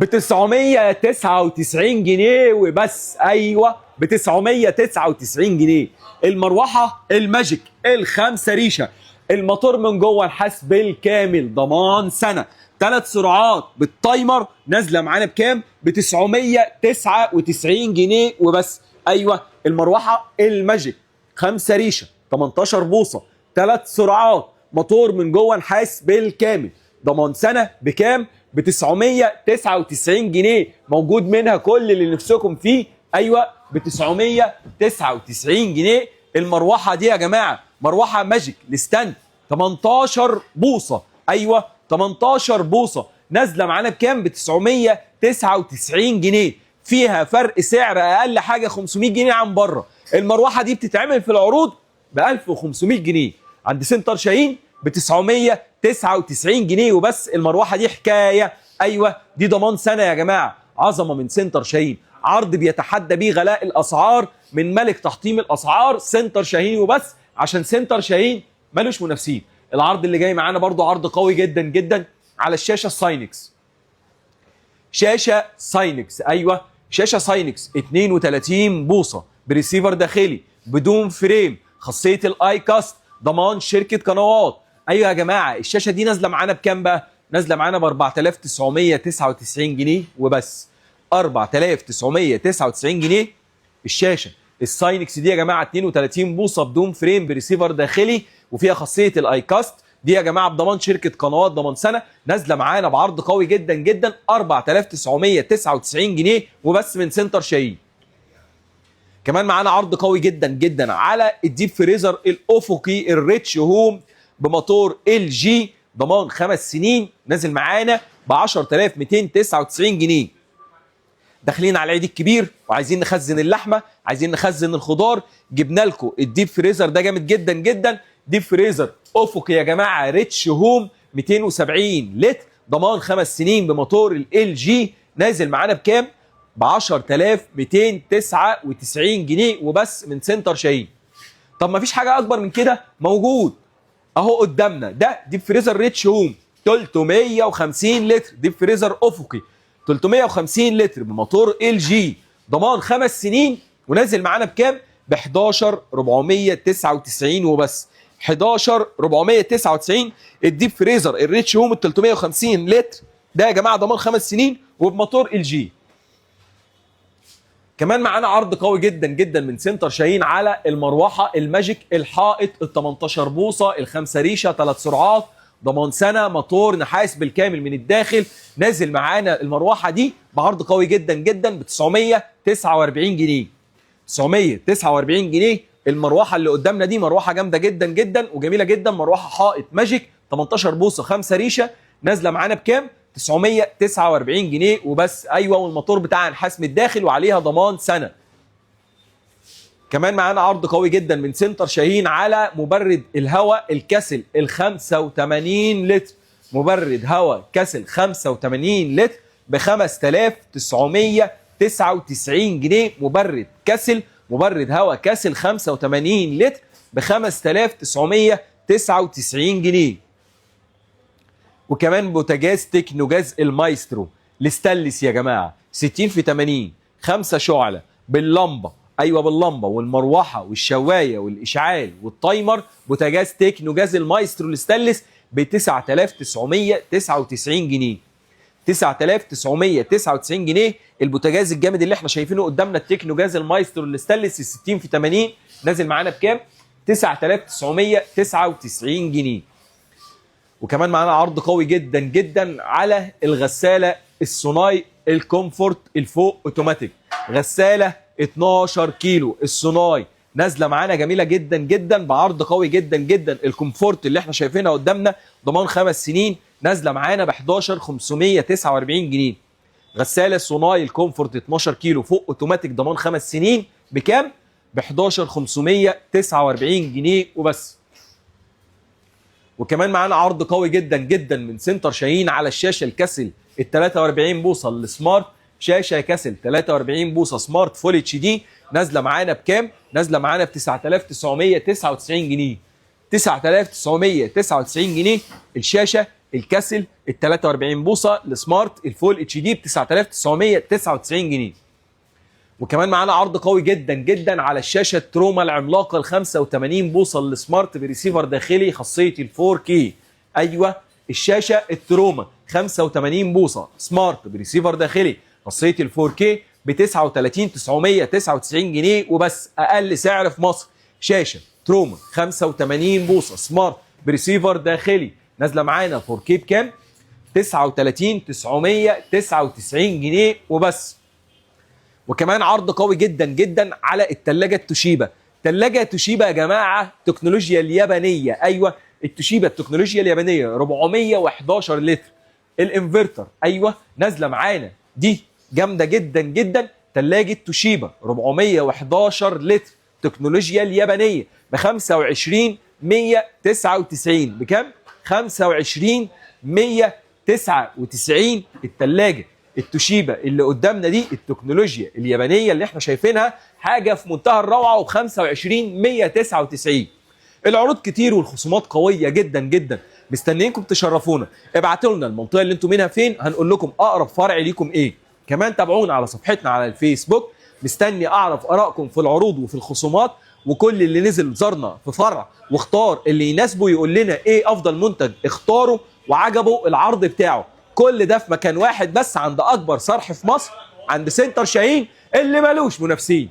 ب 999 جنيه وبس. ايوه ب 999 جنيه. المروحه الماجيك الخمسه ريشه، الموتور من جوه الحاس بالكامل، ضمان سنه، 3 سرعات بالتايمر، نازله معانا بكام؟ ب 999 جنيه وبس. ايوه المروحه الماجيك خمسه ريشه 18 بوصه، 3 سرعات، موتور من جوه نحاس بالكامل، ضمان سنه بكام؟ ب 999 جنيه. موجود منها كل اللي نفسكم فيه. ايوه ب 999 جنيه. المروحه دي يا جماعه مروحه ماجيك لستاند 18 بوصه. ايوه 18 بوصه، نازله معانا بكام؟ ب 999 جنيه. فيها فرق سعر اقل حاجه 500 جنيه عن بره. المروحه دي بتتعمل في العروض ب 1500 جنيه، عند سنتر شاهين ب 999 جنيه وبس. المروحه دي حكايه. ايوه دي ضمان سنه يا جماعه، عظمه من سنتر شاهين، عرض بيتحدى بيه غلاء الاسعار من ملك تحطيم الاسعار سنتر شاهين وبس، عشان سنتر شاهين ملوش منافسين. العرض اللي جاي معانا برضو عرض قوي جدا جدا على الشاشه الساينكس. شاشه ساينكس، ايوه شاشه ساينكس 32 بوصه بريسيفر داخلي بدون فريم، خاصيه الاي كاست، ضمان شركه قنوات. ايوه يا جماعه الشاشه دي نازله معانا بكام بقى؟ نازله معانا ب 4999 جنيه وبس. 4999 جنيه الشاشه الساينكس دي يا جماعه، 32 بوصه بدون فريم بريسيفر داخلي وفيها خاصيه الاي كاست دي يا جماعه بضمان شركه قنوات، ضمان سنه، نازله معانا بعرض قوي جدا جدا 4999 جنيه وبس من سنتر شاهين. كمان معانا عرض قوي جدا جدا على الديب فريزر الافقي الريتش هوم بموتور ال جي، ضمان 5 سنين، نازل معانا ب 10299 جنيه. داخلين على العيد الكبير وعايزين نخزن اللحمه، عايزين نخزن الخضار، جبنا لكم الديب فريزر ده جامد جدا جدا. ديب فريزر افقي يا جماعه ريتش هوم 270 لتر، ضمان 5 سنين بموتور ال جي، نازل معانا بكام؟ ب 10299 جنيه وبس من سنتر شاهين. طب ما فيش حاجه اكبر من كده؟ موجود اهو قدامنا، ده ديب فريزر ريتش هوم 350 لتر، ديب فريزر افقي 350 لتر بموتور ال جي، ضمان 5 سنين، ونازل معانا بكام؟ ب 11499 وبس. 11499 الديب فريزر الريتش هوم ال 350 لتر ده يا جماعه ضمان 5 سنين وبموتور ال جي. كمان معانا عرض قوي جدا جدا من سنتر شاهين على المروحه الماجيك الحائط ال 18 بوصه الخمسه ريشه 3 سرعات، ضمان سنه، موتور نحاس بالكامل من الداخل، نازل معانا المروحه دي بعرض قوي جدا جدا ب 949 جنيه. 949 جنيه. المروحه اللي قدامنا دي مروحه جامده جدا جدا وجميله جدا، مروحه حائط ماجيك 18 بوصه 5 ريشه، نازله معانا بكام؟ 949 جنيه وبس. ايوه والموتور بتاعها نحاس من الداخل وعليها ضمان سنه. كمان معانا عرض قوي جدا من سنتر شاهين على مبرد الهواء الكاسل ال 85 لتر، مبرد هواء كاسل 85 لتر ب 5999 جنيه. مبرد كاسل، مبرد هواء كاسل 85 لتر ب 5999 جنيه. وكمان بوتاجاز تكنوجاز المايسترو الستانلس يا جماعه 60 في 80 5 شعله باللمبه، ايوه باللمبه والمروحه والشوايه والاشعال والتايمر، بوتاجاز تكنوجاز المايسترو الستانلس ب 9999 جنيه. 9999 جنيه البوتاجاز الجامد اللي احنا شايفينه قدامنا التكنوجاز المايسترو الستانلس 60 في 80 نازل معانا بكام؟ 9999 جنيه. وكمان معانا عرض قوي جدا جدا على الغساله الصناي الكومفورت الفوق اوتوماتيك، غساله 12 كيلو الصناي، نازله معانا جميله جدا جدا بعرض قوي جدا جدا. الكومفورت اللي احنا شايفينها قدامنا ضمان 5 سنين، نازله معانا ب 11549 جنيه. غساله صناي الكومفورت 12 كيلو فوق اوتوماتيك ضمان 5 سنين بكام؟ ب 11549 جنيه وبس. وكمان معانا عرض قوي جدا جدا من سنتر شاهين على الشاشه الكاسل ال 43 بوصه السمارت، شاشه كاسل 43 بوصه سمارت فول اتش دي، نازله معانا بكام؟ نازله معانا ب 9999 جنيه. 9999 جنيه الشاشه الكاسل ال 43 بوصه السمارت الفول اتش دي ب 9999 جنيه. وكمان معانا عرض قوي جدا جدا على الشاشه التروما العملاقه ال 85 بوصه السمارت بريسيفر داخلي خاصيه ال 4K. ايوه الشاشه التروما 85 بوصه سمارت بريسيفر داخلي خاصيه ال 4K ب 39,999 جنيه وبس، اقل سعر في مصر. شاشه تروما 85 بوصه سمارت بريسيفر داخلي نازله معانا 4K بكام؟ 39,999 جنيه وبس. وكمان عرض قوي جدا جدا على الثلاجه التوشيبا. ثلاجه توشيبا يا جماعه تكنولوجيا اليابانيه، ايوه التوشيبا التكنولوجيا اليابانيه 411 لتر. الانفرتر ايوه نازله معانا دي جامده جدا جدا. ثلاجه توشيبا 411 لتر تكنولوجيا اليابانيه ب 25,199. بكام؟ 25,199 الثلاجه التوشيبا اللي قدامنا دي التكنولوجيا اليابانيه اللي احنا شايفينها حاجه في منتهى الروعه وب 25,199. العروض كتير والخصومات قويه جدا جدا، مستنيينكم تشرفونا. ابعتوا لنا المنطقه اللي انتم منها فين، هنقول لكم اقرب فرع ليكم ايه. كمان تابعونا على صفحتنا على الفيسبوك، مستني اعرف ارائكم في العروض وفي الخصومات. وكل اللي نزل زارنا في فرع واختار اللي يناسبه يقول لنا ايه افضل منتج اختاره وعجبه العرض بتاعه. كل ده في مكان واحد بس عند اكبر صرح في مصر، عند سنتر شاهين اللي ملوش منافسين.